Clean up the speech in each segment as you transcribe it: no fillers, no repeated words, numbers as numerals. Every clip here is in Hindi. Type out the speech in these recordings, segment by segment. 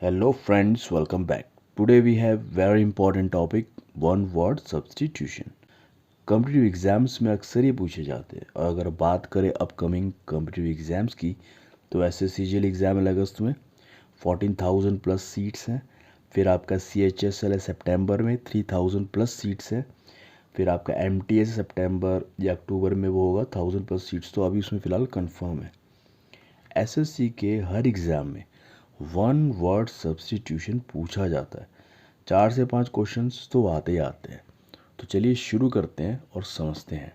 Hello friends, welcome back. Today we have very important topic one word substitution. Competitive exams में अक्सर ये पूछे जाते हैं और अगर बात करें अपकमिंग कॉम्पिटिटिव एग्ज़ाम्स की तो ऐसे CGL एग्ज़ाम है अगस्त में 14,000 प्लस सीट्स हैं। फिर आपका CHSL है सितंबर में 3,000 प्लस सीट्स हैं। फिर आपका MTS सितंबर या अक्टूबर में वो होगा 1,000 प्लस सीट्स, तो अभी उसमें फ़िलहाल कंफर्म है। SSC के हर एग्ज़ाम में वन वर्ड सब्स्टिट्यूशन पूछा जाता है। 4 से 5 क्वेश्चंस तो आते ही आते हैं। तो चलिए शुरू करते हैं और समझते हैं।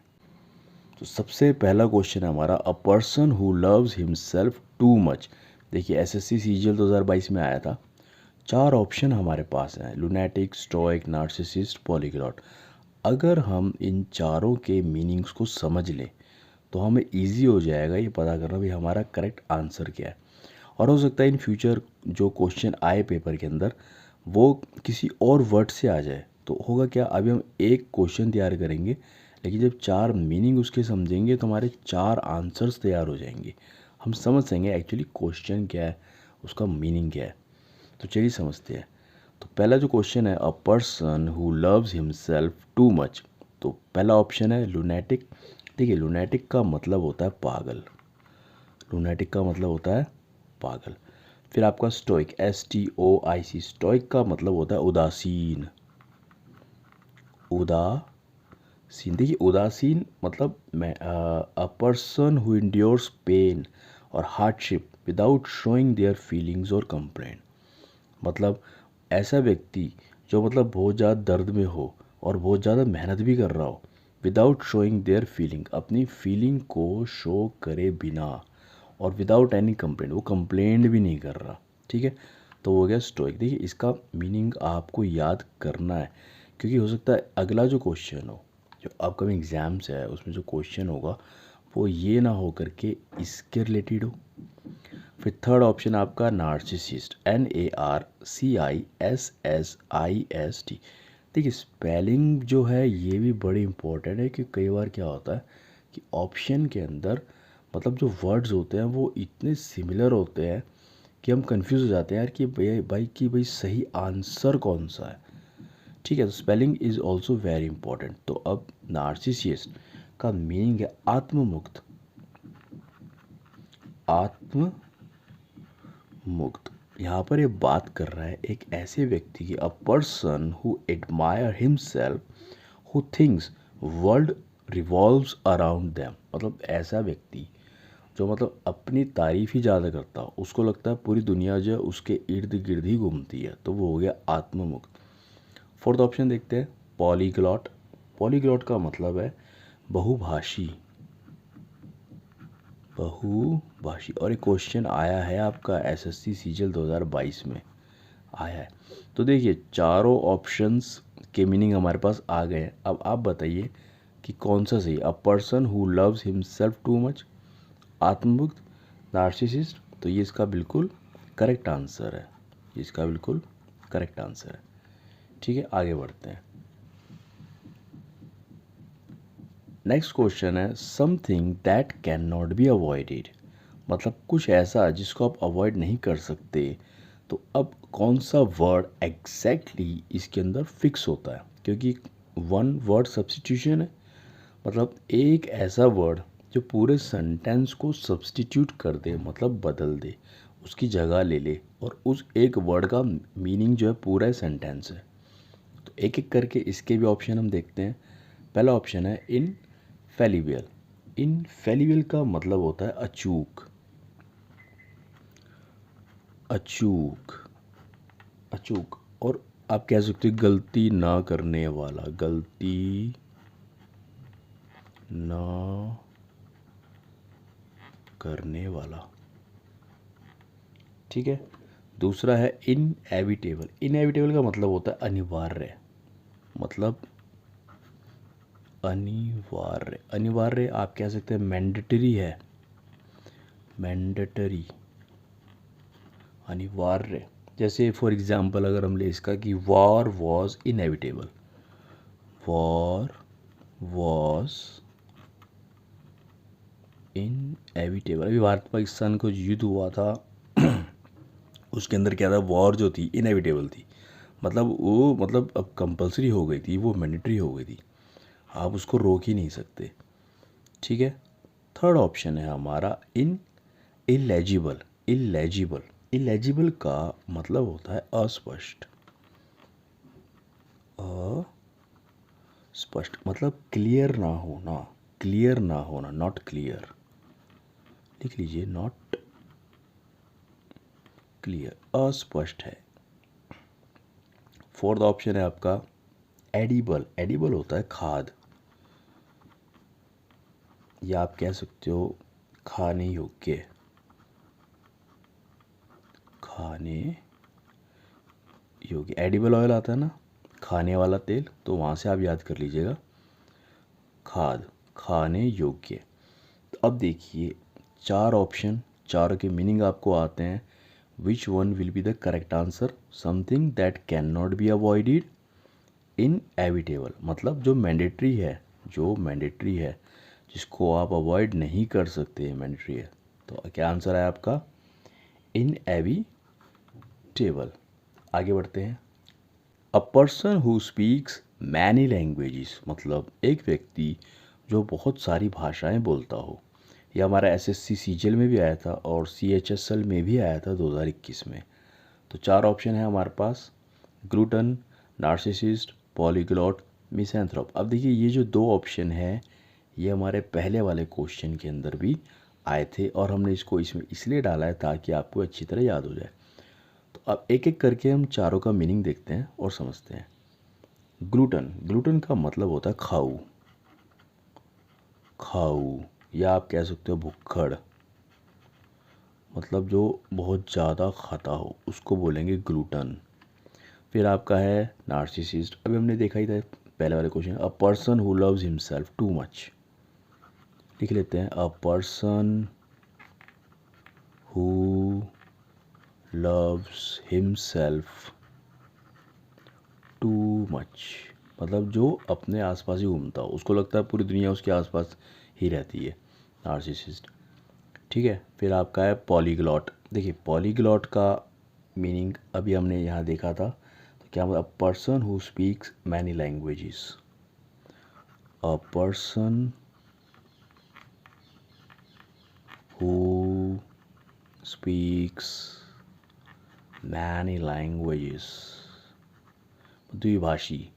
तो सबसे पहला क्वेश्चन है हमारा, अ person who loves himself too much. देखिए SSC CGL 2022 में आया था। 4 ऑप्शन हमारे पास हैं, लुनेटिक, स्टोइक, नार्सिसिस्ट, पॉलीग्लॉट। अगर हम इन चारों के मीनिंग्स को समझ लें तो हमें इजी हो जाएगा ये पता करना भी हमारा करेक्ट आंसर क्या है। और हो सकता है इन फ्यूचर जो क्वेश्चन आए पेपर के अंदर वो किसी और वर्ड से आ जाए, तो होगा क्या, अभी हम एक क्वेश्चन तैयार करेंगे लेकिन जब 4 मीनिंग उसके समझेंगे तो हमारे 4 आंसर्स तैयार हो जाएंगे। हम समझ सकेंगे एक्चुअली क्वेश्चन क्या है, उसका मीनिंग क्या है। तो चलिए समझते हैं। तो पहला जो क्वेश्चन है, a person who loves himself too much, तो पहला ऑप्शन है लुनेटिक। देखिए लुनेटिक का मतलब होता है पागल। लुनेटिक का मतलब होता है पागल। फिर आपका स्टोइक, STOIC, स्टोइक का मतलब होता है उदासीन। उदासीन, देखिए उदासीन मतलब मैं अ पर्सन हु इंड्योर्स पेन और hardship without showing their feelings और कंप्लेन। मतलब ऐसा व्यक्ति जो मतलब बहुत ज़्यादा दर्द में हो और बहुत ज़्यादा मेहनत भी कर रहा हो, विदाउट शोइंग देयर फीलिंग, अपनी फीलिंग को शो करे बिना, और विदाउट एनी कंप्लेंट, वो कंप्लेंट भी नहीं कर रहा। ठीक है, तो हो गया स्टोइक। देखिए इसका मीनिंग आपको याद करना है क्योंकि हो सकता है अगला जो क्वेश्चन हो, जो अपकमिंग एग्जाम्स है उसमें जो क्वेश्चन होगा वो ये ना हो करके इसके रिलेटेड हो। फिर थर्ड ऑप्शन आपका नार्सिसिस्ट, NARCISSIST। देखिए स्पेलिंग जो है ये भी बड़ी इंपॉर्टेंट है कि कई बार क्या होता है कि ऑप्शन के अंदर मतलब जो वर्ड्स होते हैं वो इतने सिमिलर होते हैं कि हम कंफ्यूज हो जाते हैं यार कि भाई सही आंसर कौन सा है। ठीक है, तो spelling is also very important. तो अब नार्सिसिस्ट का मीनिंग है आत्ममुक्त। आत्म मुक्त। यहाँ पर ये बात कर रहा है एक ऐसे व्यक्ति की, अ person who admire himself who thinks world revolves around them. मतलब ऐसा व्यक्ति जो मतलब अपनी तारीफ ही ज़्यादा करता हो, उसको लगता है पूरी दुनिया जो है उसके इर्द गिर्द ही घूमती है, तो वो हो गया आत्ममुक्त। फोर्थ ऑप्शन देखते हैं, पॉलीग्लॉट। पॉलीग्लॉट का मतलब है बहुभाषी। बहुभाषी, और एक क्वेश्चन आया है आपका SSC CGL 2022 में आया है। तो देखिए चारों ऑप्शंस के मीनिंग हमारे पास आ गए हैं। अब आप बताइए कि कौन सा सही, a person who loves himself too much, आत्ममुक्त, नार्सिसिस्ट। तो ये इसका बिल्कुल करेक्ट आंसर है। ये इसका बिल्कुल करेक्ट आंसर है। ठीक है, आगे बढ़ते हैं। नेक्स्ट क्वेश्चन है, something that can not be avoided. मतलब कुछ ऐसा जिसको आप अवॉइड नहीं कर सकते। तो अब कौन सा वर्ड एग्जैक्टली इसके अंदर फिक्स होता है, क्योंकि वन वर्ड सब्स्टिट्यूशन है। मतलब एक ऐसा वर्ड जो पूरे सेंटेंस को सब्स्टिट्यूट कर दे, मतलब बदल दे, उसकी जगह ले ले, और उस एक वर्ड का मीनिंग जो है पूरा सेंटेंस है। तो एक एक करके इसके भी ऑप्शन हम देखते हैं। पहला ऑप्शन है इनफेलिबल। इनफेलिबल का मतलब होता है अचूक। अचूक, अचूक। और आप कह सकते हो गलती ना करने वाला, गलती ना करने वाला। ठीक है, दूसरा है इनएविटेबल। इनएविटेबल का मतलब होता है अनिवार्य। मतलब अनिवार्य, अनिवार्य आप कह सकते हैं मैंडेटरी है। मैंडेटरी, अनिवार्य। जैसे फॉर एग्जांपल अगर हम ले इसका कि war was inevitable. War was inevitable. अभी भारत पाकिस्तान को युद्ध हुआ था उसके अंदर क्या था, वॉर जो थी इनएविटेबल थी, मतलब वो मतलब अब कंपलसरी हो गई थी, वो मैंडेटरी हो गई थी, आप उसको रोक ही नहीं सकते। ठीक है। थर्ड ऑप्शन है हमारा इन इलेजिबल। इलेजिबल, इलेजिबल का मतलब होता है अस्पष्ट। अस्पष्ट मतलब क्लियर ना होना, क्लियर ना होना, नॉट क्लियर। लिख लीजिए, नॉट क्लियर, अस्पष्ट है। फोर्थ ऑप्शन है आपका एडिबल। एडिबल होता है खाद, या आप कह सकते हो खाने योग्य। खाने योग्य, एडिबल ऑयल आता है ना, खाने वाला तेल, तो वहाँ से आप याद कर लीजिएगा खाद, खाने योग्य। तो अब देखिए चार ऑप्शन, चारों के मीनिंग आपको आते हैं। Which one will be the correct answer? Something that can not be avoided, inevitable मतलब जो मैंडेटरी है, जो मैंडेटरी है, जिसको आप अवॉइड नहीं कर सकते, मैंडेटरी है। तो क्या आंसर है आपका? इनएविटेबल। आगे बढ़ते हैं। A person who speaks many languages मतलब एक व्यक्ति जो बहुत सारी भाषाएं बोलता हो। यह हमारा एसएससी सीजीएल में भी आया था और सीएचएसएल में भी आया था 2021 में। तो चार ऑप्शन है हमारे पास, ग्लूटन, नार्सिसिस्ट, पॉलीग्लॉट, मिसैंथ्रोप। अब देखिए ये जो दो ऑप्शन है ये हमारे पहले वाले क्वेश्चन के अंदर भी आए थे और हमने इसको इसमें इसलिए डाला है ताकि आपको अच्छी तरह याद हो जाए। तो अब एक एक करके हम चारों का मीनिंग देखते हैं और समझते हैं। ग्लूटन, ग्लूटन का मतलब होता है खाऊ, खाऊ, या आप कह सकते हो भुक्खड़, मतलब जो बहुत ज़्यादा खाता हो उसको बोलेंगे ग्लूटन। फिर आपका है नार्सिसिस्ट, अभी हमने देखा ही था पहले वाले question, a person who loves himself too much. लिख लेते हैं, a person who loves himself too much मतलब जो अपने आसपास ही घूमता हो, उसको लगता है पूरी दुनिया उसके आसपास ही रहती है, नार्सिसिस्ट। ठीक है। फिर आपका है पॉलीग्लॉट। देखिए पॉलीग्लॉट का मीनिंग अभी हमने यहाँ देखा था, तो क्या मतलब a person who speaks many languages, a person who speaks many languages, द्विभाषी।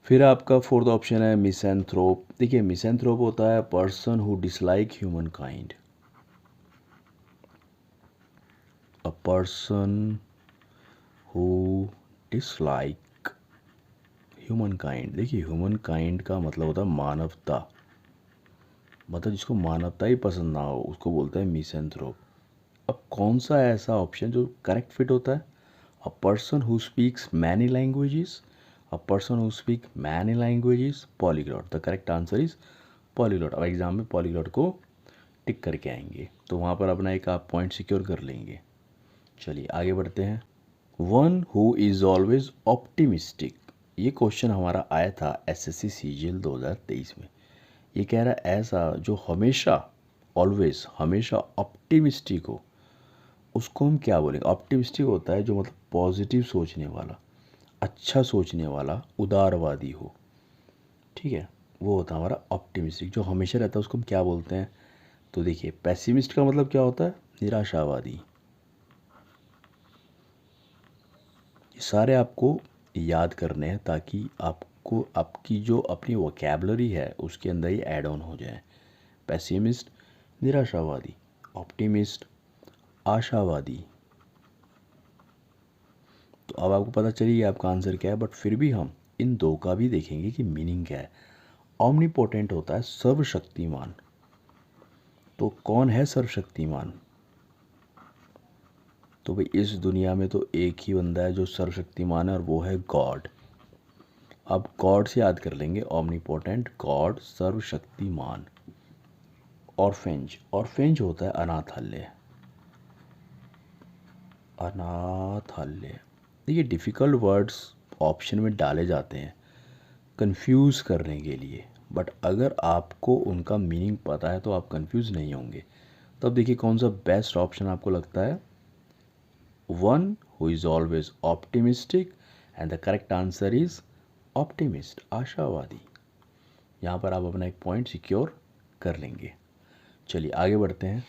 फिर आपका फोर्थ ऑप्शन है मिसैंथ्रोप। देखिए मिसैंथ्रोप होता है person who dislike human kind, a person who dislike human kind. देखिए ह्यूमन काइंड का मतलब होता है मानवता, मतलब जिसको मानवता ही पसंद ना हो उसको बोलते हैं मिसैंथ्रोप। अब कौन सा ऐसा ऑप्शन जो करेक्ट फिट होता है? A person who speaks many languages, a person who speak many languages, polyglot. The correct answer is polyglot. अब एग्जाम में पॉलीग्लॉट को टिक करके आएंगे तो वहाँ पर अपना एक आप पॉइंट सिक्योर कर लेंगे। चलिए आगे बढ़ते हैं। One who is always optimistic, ये क्वेश्चन हमारा आया था एसएससी सीजीएल 2023 में। ये कह रहा है ऐसा जो हमेशा, ऑलवेज हमेशा ऑप्टिमिस्टिक हो, उसको हम क्या बोलेंगे? ऑप्टिमिस्टिक होता है जो मतलब पॉजिटिव सोचने वाला, अच्छा सोचने वाला, उदारवादी हो। ठीक है, वो होता है हमारा ऑप्टिमिस्टिक। जो हमेशा रहता है उसको हम क्या बोलते हैं? तो देखिए पैसिमिस्ट का मतलब क्या होता है? निराशावादी। ये सारे आपको याद करने हैं ताकि आपको आपकी जो अपनी वोकैबलरी है उसके अंदर ही ऐड ऑन हो जाए। पैसिमिस्ट निराशावादी, ऑप्टिमिस्ट आशावादी। तो अब आपको पता चलिए आपका आंसर क्या है, बट फिर भी हम इन दो का भी देखेंगे कि मीनिंग क्या है। ऑमनीपोटेंट होता है सर्वशक्तिमान। तो कौन है सर्वशक्तिमान? तो भाई इस दुनिया में तो एक ही बंदा है जो सर्वशक्तिमान है और वो है गॉड। अब गॉड से याद कर लेंगे, ऑमनीपोटेंट गॉड, सर्वशक्तिमान। ऑर्फेंज, ऑर्फेंज होता है अनाथालय, अनाथालय। देखिए डिफ़िकल्ट वर्ड्स ऑप्शन में डाले जाते हैं कंफ्यूज करने के लिए, बट अगर आपको उनका मीनिंग पता है तो आप कंफ्यूज नहीं होंगे। तब देखिए कौन सा बेस्ट ऑप्शन आपको लगता है? One who is always optimistic, and the correct answer is optimist, आशावादी। यहाँ पर आप अपना एक पॉइंट सिक्योर कर लेंगे। चलिए आगे बढ़ते हैं।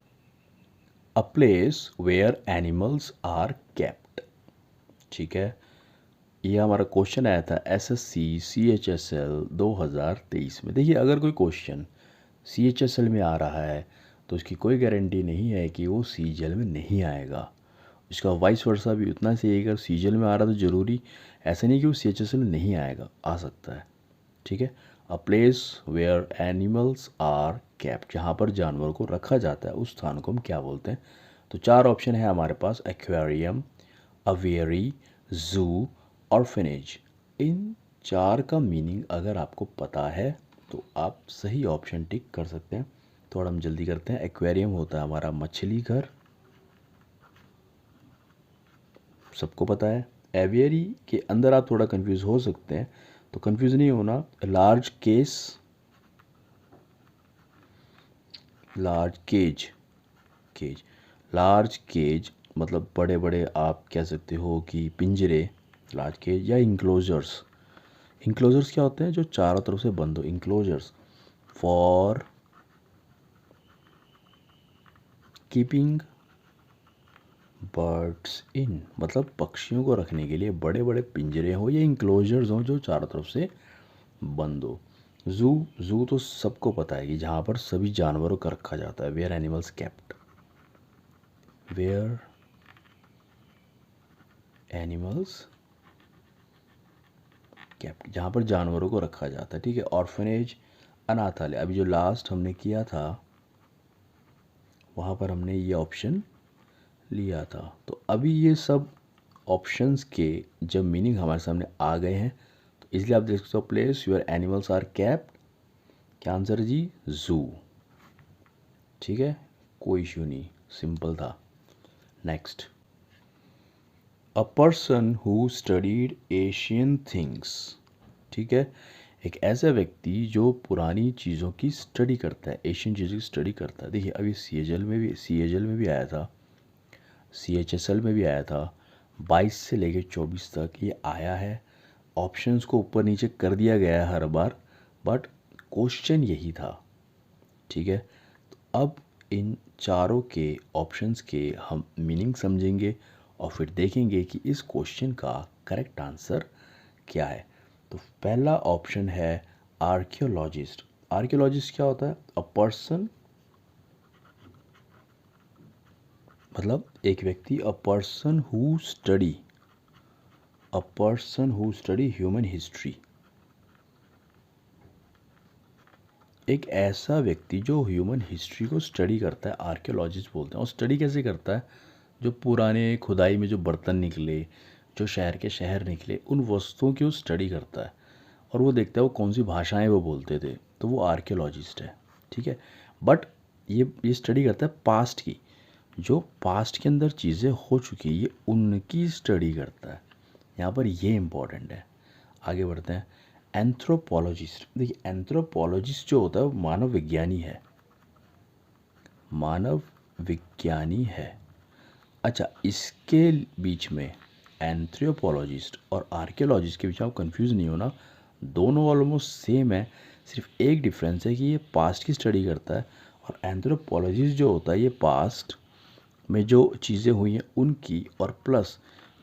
A place where animals are kept. ठीक है, ये हमारा क्वेश्चन आया था एसएससी CHSL 2023 में। देखिए, अगर कोई क्वेश्चन CHSL में आ रहा है तो उसकी कोई गारंटी नहीं है कि वो CGL में नहीं आएगा। इसका वाइस वर्सा भी उतना सही है, अगर CGL में आ रहा तो ज़रूरी ऐसा नहीं कि वो CHSL में नहीं आएगा, आ सकता है। ठीक है, a place where animals are kept, जहाँ पर जानवरों को रखा जाता है उस स्थान को हम क्या बोलते हैं? तो चार ऑप्शन है हमारे पास, एक्वेरियम, अवेरी, जू, ऑर्फेनेज। इन चार का मीनिंग अगर आपको पता है तो आप सही ऑप्शन टिक कर सकते हैं। थोड़ा हम जल्दी करते हैं। एक्वेरियम होता है हमारा मछली घर, सबको पता है। एवियरी के अंदर आप थोड़ा कंफ्यूज हो सकते हैं, तो कंफ्यूज नहीं होना। Large case, large cage, cage, large cage मतलब बड़े बड़े आप कह सकते हो कि पिंजरे, लार्ज केज, या इंक्लोजर्स। इंक्लोजर्स क्या होते हैं? जो चारों तरफ से बंद हो, enclosures for keeping birds in, मतलब पक्षियों को रखने के लिए बड़े बड़े पिंजरे हो या इंक्लोजर्स हो जो चारों तरफ से बंद हो। जू, जू तो सबको पता है कि जहाँ पर सभी जानवरों का रखा जाता है, where animals kept, where animals kept, जहाँ पर जानवरों को रखा जाता है। ठीक है, ऑर्फनेज, अनाथालय। अभी जो लास्ट हमने किया था वहाँ पर हमने ये ऑप्शन लिया था। तो अभी ये सब ऑप्शंस के जब मीनिंग हमारे सामने आ गए हैं तो इसलिए आप देख सकते हो, place your animals are kept, क्या आंसर है जी? जू। ठीक है, कोई इश्यू नहीं, सिंपल था। Next, a person who studied Asian things. ठीक है, एक ऐसा व्यक्ति जो पुरानी चीज़ों की स्टडी करता है, एशियन चीज़ों की स्टडी करता है। देखिए, अभी CHL में भी आया था, CHSL में भी आया था, 22 से लेकर 24 तक ये आया है। ऑप्शंस को ऊपर नीचे कर दिया गया है हर बार, बट क्वेश्चन यही था। ठीक है, तो अब इन चारों के ऑप्शंस के हम मीनिंग समझेंगे और फिर देखेंगे कि इस क्वेश्चन का करेक्ट आंसर क्या है। तो पहला ऑप्शन है आर्कियोलॉजिस्ट। आर्कियोलॉजिस्ट क्या होता है? अ पर्सन, मतलब एक व्यक्ति, अ person who study, a person who study human history. एक ऐसा व्यक्ति जो ह्यूमन हिस्ट्री को स्टडी करता है, आर्कियोलॉजिस्ट बोलते हैं। और स्टडी कैसे करता है? जो पुराने खुदाई में जो बर्तन निकले, जो शहर के शहर निकले, उन वस्तुओं की वो स्टडी करता है और वो देखता है वो कौन सी भाषाएं वो बोलते थे, तो वो आर्कियोलॉजिस्ट है। ठीक है, बट ये स्टडी करता है पास्ट की, जो पास्ट के अंदर चीज़ें हो चुकी है ये उनकी स्टडी करता है। यहाँ पर ये इम्पॉर्टेंट है। आगे बढ़ते हैं। एंथ्रोपोलॉजिस्ट, देखिए एंथ्रोपोलॉजिस्ट जो होता है वो मानव विज्ञानी है, मानव विज्ञानी है। अच्छा, इसके बीच में एंथ्रोपोलॉजिस्ट और आर्कियोलॉजिस्ट के बीच में आप कंफ्यूज नहीं होना, दोनों ऑलमोस्ट सेम है। सिर्फ एक डिफरेंस है कि ये पास्ट की स्टडी करता है और एंथ्रोपोलॉजिस्ट जो होता है ये पास्ट में जो चीज़ें हुई हैं उनकी, और प्लस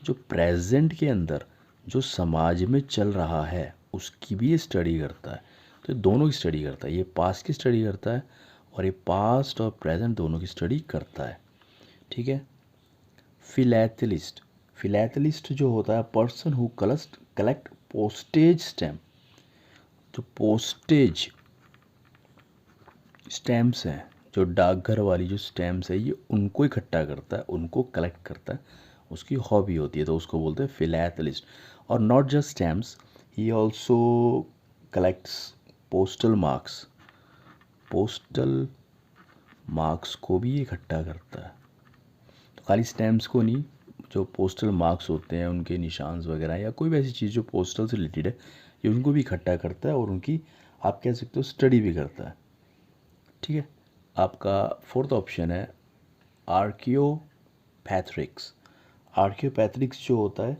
जो प्रेजेंट के अंदर जो समाज में चल रहा है उसकी भी ये स्टडी करता है। तो ये दोनों की स्टडी करता है, ये पास्ट की स्टडी करता है और ये पास्ट और प्रेजेंट दोनों की स्टडी करता है। ठीक है, फिलैथलिस्ट, फिलैथलिस्ट जो होता है person who collect postage stamp, जो पोस्टेज स्टैम्प्स हैं, जो डाकघर वाली जो स्टैम्प्स है ये उनको इकट्ठा करता है, उनको कलेक्ट करता है, उसकी हॉबी होती है, तो उसको बोलते हैं फिलैथलिस्ट। और not just stamps, he also collects postal marks, postal marks को भी इकट्ठा करता है। तो खाली स्टैम्प्स को नहीं, जो पोस्टल मार्क्स होते हैं उनके निशान वगैरह या कोई भी ऐसी चीज़ जो पोस्टल से रिलेटेड है ये उनको भी इकट्ठा करता है और उनकी आप कह सकते हो स्टडी भी करता है। ठीक है, आपका फोर्थ ऑप्शन है आर्कियोपैथ्रिक्स। आर्कियोपैथ्रिक्स जो होता है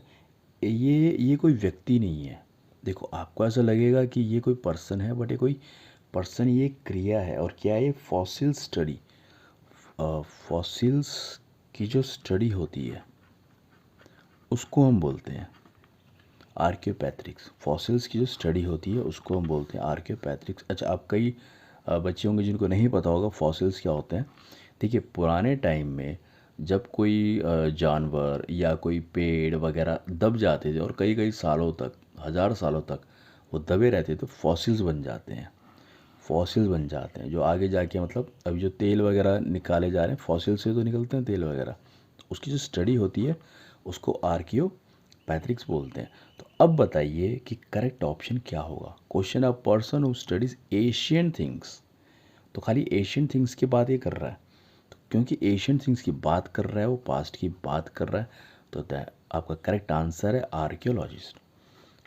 ये कोई व्यक्ति नहीं है। देखो आपको ऐसा लगेगा कि ये कोई पर्सन है, बट ये कोई पर्सन, ये एक क्रिया है। और क्या है ये? Fossil study. फॉसिल्स की जो स्टडी होती है उसको हम बोलते हैं आर्कियोपैथ्रिक्स। फॉसिल्स की जो स्टडी होती है उसको हम बोलते हैं आर्कियोपैथ्रिक्स। अच्छा, आप कई बच्चे होंगे जिनको नहीं पता होगा फॉसिल्स क्या होते हैं। देखिए पुराने टाइम में जब कोई जानवर या कोई पेड़ वगैरह दब जाते थे और कई कई सालों तक, हज़ार सालों तक वो दबे रहते तो फॉसिल्स बन जाते हैं। फॉसिल्स बन जाते हैं जो आगे जाके, मतलब अभी जो तेल वगैरह निकाले जा रहे हैं फॉसिल से तो निकलते हैं तेल वगैरह, तो उसकी जो स्टडी होती है उसको आर्कियोपैथ्रिक्स बोलते हैं। तो अब बताइए कि करेक्ट ऑप्शन क्या होगा। Question, a person who studies Asian things. तो खाली एशियन थिंग्स की बात ये कर रहा है, तो क्योंकि एशियन थिंग्स की बात कर रहा है, वो पास्ट की बात कर रहा है, तो आपका करेक्ट आंसर है आर्कियोलॉजिस्ट।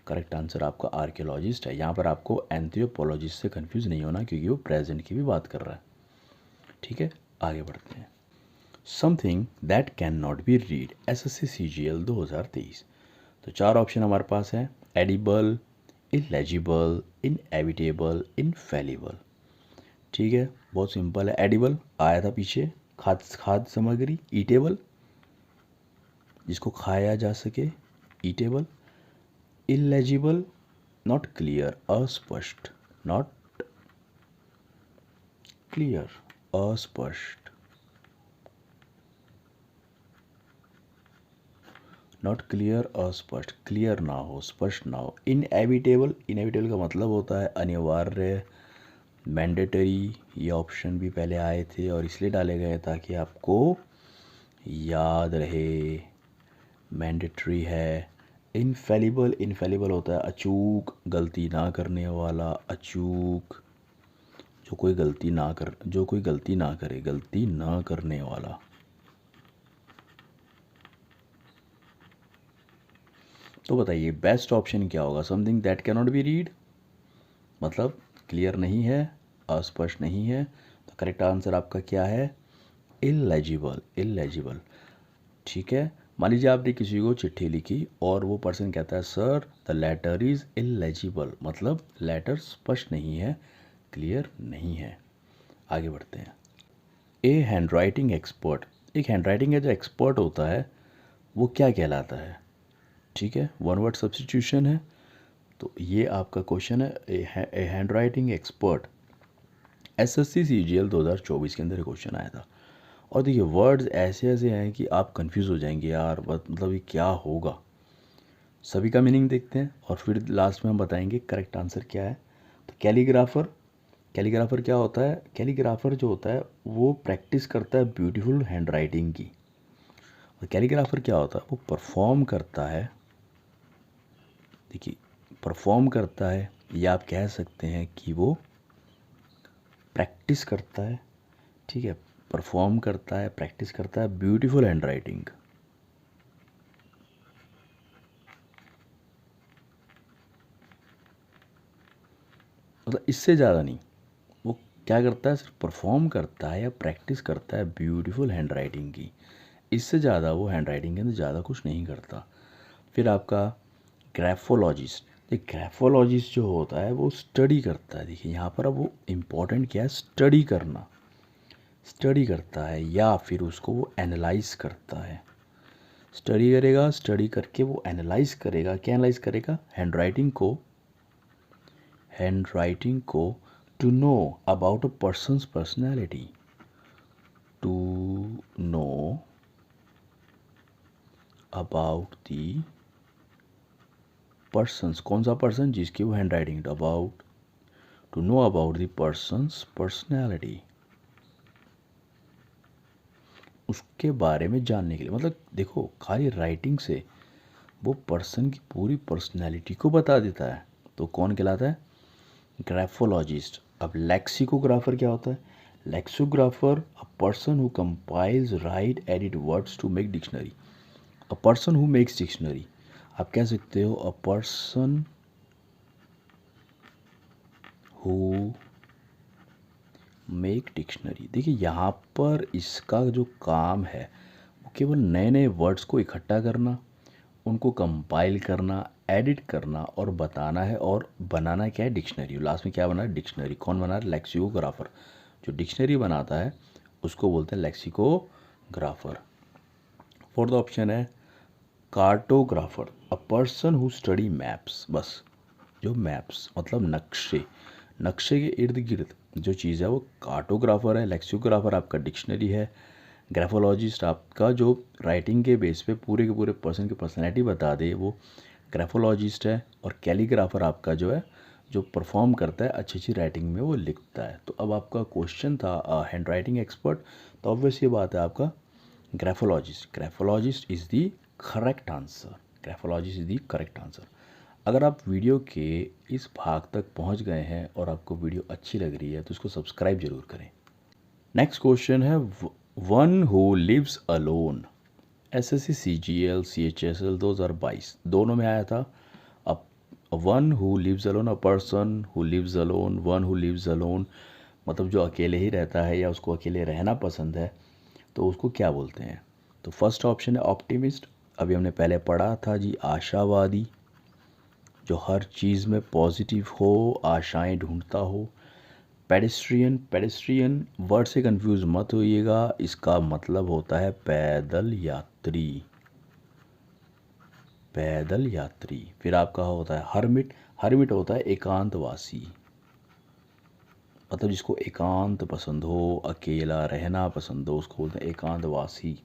करेक्ट आंसर आपका आर्कियोलॉजिस्ट है। यहाँ पर आपको एंथ्रोपोलॉजिस्ट से कंफ्यूज नहीं होना, क्योंकि वो प्रेजेंट की भी बात कर रहा है। ठीक है, आगे बढ़ते हैं। Something that can not be read, SSC CGL 2023। तो चार ऑप्शन हमारे पास है: एडिबल, इलेजिबल, इनएविटेबल, इनफेलिबल। ठीक है, बहुत सिंपल है। एडिबल आया था पीछे, खाद्य सामग्री। ईटेबल, जिसको खाया जा सके, ईटेबल। इलेजिबल, नॉट क्लियर, अस्पष्ट, नॉट क्लियर, अस्पष्ट, नॉट क्लियर, अस्पष्ट, क्लियर ना हो, स्पष्ट ना हो। इनएविटेबल, इनएविटेबल का मतलब होता है अनिवार्य, मैंडेटरी। ये ऑप्शन भी पहले आए थे और इसलिए डाले गए ताकि आपको याद रहे, मैंडेटरी है। इनफेलिबल, इनफेलिबल होता है अचूक, गलती ना करने वाला, अचूक, जो कोई गलती ना करे, गलती ना करने वाला। तो बताइए बेस्ट ऑप्शन क्या होगा। Something that can not be read, मतलब क्लियर नहीं है, अस्पष्ट नहीं है। तो करेक्ट आंसर आपका क्या है? Illegible, illegible. ठीक है, मान लीजिए आपने किसी को चिट्ठी लिखी और वो पर्सन कहता है sir the letter is illegible, मतलब लेटर स्पष्ट नहीं है, क्लियर नहीं है। आगे बढ़ते हैं। ए हैंड राइटिंग एक्सपर्ट, एक हैंड राइटिंग का जो एक्सपर्ट होता है वो क्या कहलाता है? ठीक है, वन वर्ड सब्सटीट्यूशन है। तो ये आपका क्वेश्चन है, a hand writing expert. SSC CGL 2024 के अंदर क्वेश्चन आया था। और देखिए वर्ड्स ऐसे ऐसे हैं कि आप कंफ्यूज हो जाएंगे यार, मतलब ये क्या होगा। सभी का मीनिंग देखते हैं और फिर लास्ट में हम बताएंगे करेक्ट आंसर क्या है। तो कैलीग्राफर, कैलीग्राफर क्या होता है? कैलीग्राफर जो होता है वो प्रैक्टिस करता है ब्यूटीफुल हैंड राइटिंग की। और कैलीग्राफर क्या होता है? वो परफॉर्म करता है, देखिए परफॉर्म करता है, या आप कह सकते हैं कि वो प्रैक्टिस करता है। ठीक है, परफॉर्म करता है, प्रैक्टिस करता है ब्यूटीफुल हैंड राइटिंग। मतलब इससे ज़्यादा नहीं, वो क्या करता है? सिर्फ परफॉर्म करता है या प्रैक्टिस करता है ब्यूटीफुल हैंड राइटिंग की। इससे ज़्यादा वो हैंड राइटिंग के अंदर ज़्यादा कुछ नहीं करता। फिर आपका ग्राफोलॉजिस्ट, ये ग्राफोलॉजिस्ट जो होता है वो स्टडी करता है। देखिए यहाँ पर अब वो इम्पोर्टेंट क्या है? स्टडी करना, स्टडी करता है या फिर उसको वो एनालाइज करता है। स्टडी करेगा, स्टडी करके वो एनालाइज करेगा। क्या एनालाइज करेगा? हैंड राइटिंग को, हैंड राइटिंग को to know about a person's personality, to know about the person's, कौन सा पर्सन? जिसकी वो hand writing, about, to know about the person's personality, उसके बारे में जानने के लिए। मतलब देखो खाली राइटिंग से वो पर्सन की पूरी पर्सनैलिटी को बता देता है। तो कौन कहलाता है? ग्राफोलॉजिस्ट। अब लेक्सिकोग्राफर क्या होता है? Lexicographer a person who compiles, write, edit words to make dictionary. A person who makes dictionary, आप कह सकते हो a person who make dictionary. देखिए यहाँ पर इसका जो काम है वो केवल नए नए वर्ड्स को इकट्ठा करना, उनको कंपाइल करना, एडिट करना और बताना है, और बनाना क्या है, डिक्शनरी। लास्ट में क्या बना है, डिक्शनरी। कौन बना है, लेक्सिकोग्राफर। जो डिक्शनरी बनाता है उसको बोलते हैं लेक्सिकोग्राफर। फोर्थ ऑप्शन है cartographer, a person who study maps. बस जो मैप्स मतलब नक्शे, नक्शे के इर्द गिर्द जो चीज़ है वो कार्टोग्राफर है। लेक्सिकोग्राफर आपका डिक्शनरी है। ग्राफोलॉजिस्ट आपका जो राइटिंग के बेस पे पूरे के पूरे पर्सन की पर्सनैलिटी बता दे वो ग्राफोलॉजिस्ट है। और कैलीग्राफर आपका जो है जो परफॉर्म करता है अच्छी अच्छी राइटिंग में, वो लिखता है। तो अब आपका क्वेश्चन था हैंड राइटिंग एक्सपर्ट, तो ऑब्वियस ये बात है आपका graphologist. Graphologist is the correct answer. Graphologist is the correct answer. अगर आप वीडियो के इस भाग तक पहुंच गए हैं और आपको वीडियो अच्छी लग रही है तो इसको सब्सक्राइब जरूर करें। नेक्स्ट क्वेश्चन है one who lives alone. SSC CGL CHSL 2022 दोनों में आया था। अब one who lives alone, a person who lives alone, one who lives alone मतलब जो अकेले ही रहता है या उसको अकेले रहना पसंद है, तो उसको क्या बोलते हैं। तो फर्स्ट ऑप्शन है ऑप्टिमिस्ट, अभी हमने पहले पढ़ा था जी, आशावादी, जो हर चीज़ में पॉजिटिव हो, आशाएं ढूंढता हो। पेडेस्ट्रियन, पेडेस्ट्रियन वर्ड से कंफ्यूज मत होइएगा, इसका मतलब होता है पैदल यात्री, पैदल यात्री। फिर आपका होता है हर्मिट, हर्मिट होता है एकांतवासी, मतलब जिसको एकांत पसंद हो, अकेला रहना पसंद हो, उसको बोलते हैं एकांतवासी।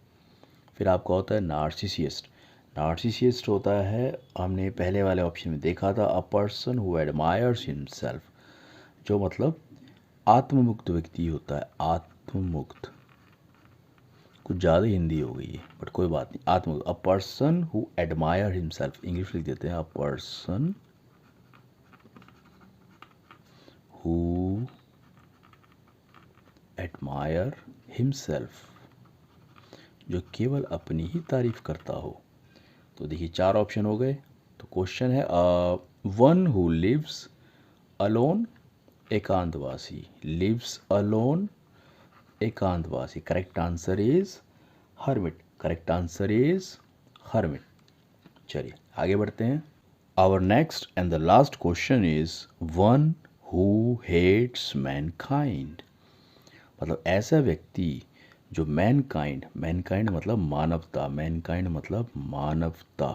फिर आपका होता है नार्सिसिस्ट, नार्सिसिस्ट होता है, हमने पहले वाले ऑप्शन में देखा था, अ पर्सन हु एडमायर्स हिमसेल्फ, जो मतलब आत्ममुक्त व्यक्ति होता है। आत्ममुक्त, कुछ ज़्यादा हिंदी हो गई है बट कोई बात नहीं। आत्ममुक्त, a person who admire himself, English लिख देते हैं, a person who admire himself, जो केवल अपनी ही तारीफ करता हो। तो देखिए 4 ऑप्शन हो गए। तो क्वेश्चन है वन हु लिव्स अलोन, एकांतवासी, लिव्स अलोन, एकांतवासी। Correct answer is hermit, correct answer is hermit. चलिए आगे बढ़ते हैं। Our next and the last question is one who hates mankind, मतलब ऐसा व्यक्ति जो मैनकाइंड, मैनकाइंड मतलब मानवता, मैनकाइंड मतलब मानवता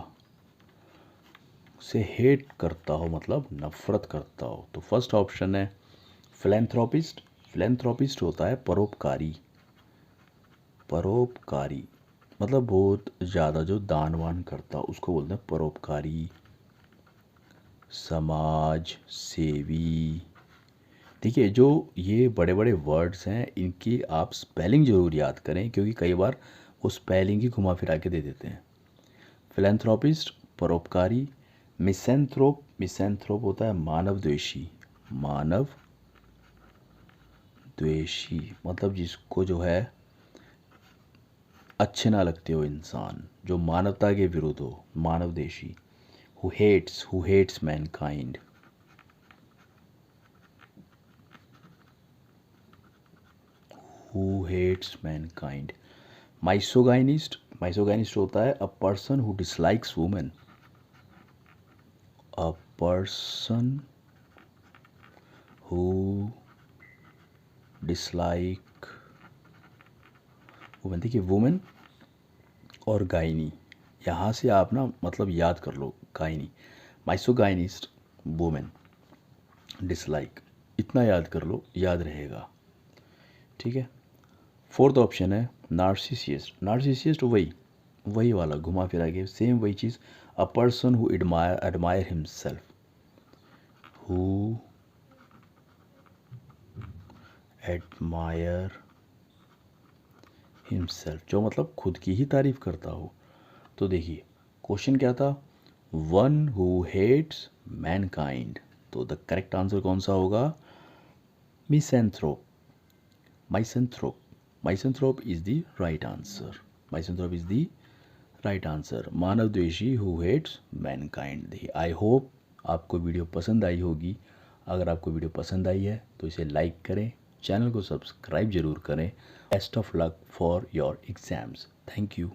से हेट करता हो, मतलब नफरत करता हो। तो फर्स्ट ऑप्शन है फिलैंथ्रोपिस्ट, फिलैंथ्रोपिस्ट होता है परोपकारी, परोपकारी मतलब बहुत ज़्यादा जो दान वान करता उसको बोलते हैं परोपकारी। समाज सेवी, देखिए जो ये बड़े बड़े वर्ड्स हैं इनकी आप स्पेलिंग ज़रूर याद करें, क्योंकि कई बार वो स्पेलिंग ही घुमा फिरा के दे देते हैं। फिलैंथ्रोपिस्ट परोपकारी। मिसेंथ्रोप, मिसेंथ्रोप होता है मानव द्वेषी, मानव द्वेषी मतलब जिसको जो है अच्छे ना लगते हो इंसान, जो मानवता के विरुद्ध हो, मानव द्वेषी। Who hates mankind. Who hates mankind. Misogynist, misogynist होता है a person who dislikes women, a person who dislike women. देखिए वुमेन और गायनी, यहाँ से आप ना मतलब याद कर लो गायनी, माइसोगाइनिस्ट वुमेन, डिसलाइक, इतना याद कर लो, याद रहेगा, ठीक है। फोर्थ ऑप्शन है नार्सिसिस्ट, नार्सिसिस्ट वही वही वाला घुमा फिरा के सेम वही चीज़, a person who admire himself, who admire himself, जो मतलब खुद की ही तारीफ करता हो। तो देखिए क्वेश्चन क्या था, वन हु हेट्स मैनकाइंड, तो द करेक्ट आंसर कौन सा होगा, misanthrope, misanthrope, misanthrope is the right answer, misanthrope is the right answer, मानव द्वेषी हु हेट्स मैनकाइंड। देखिए आई होप आपको वीडियो पसंद आई होगी। अगर आपको वीडियो पसंद आई है तो इसे लाइक करें, चैनल को सब्सक्राइब जरूर करें। Best of luck for your exams. Thank you.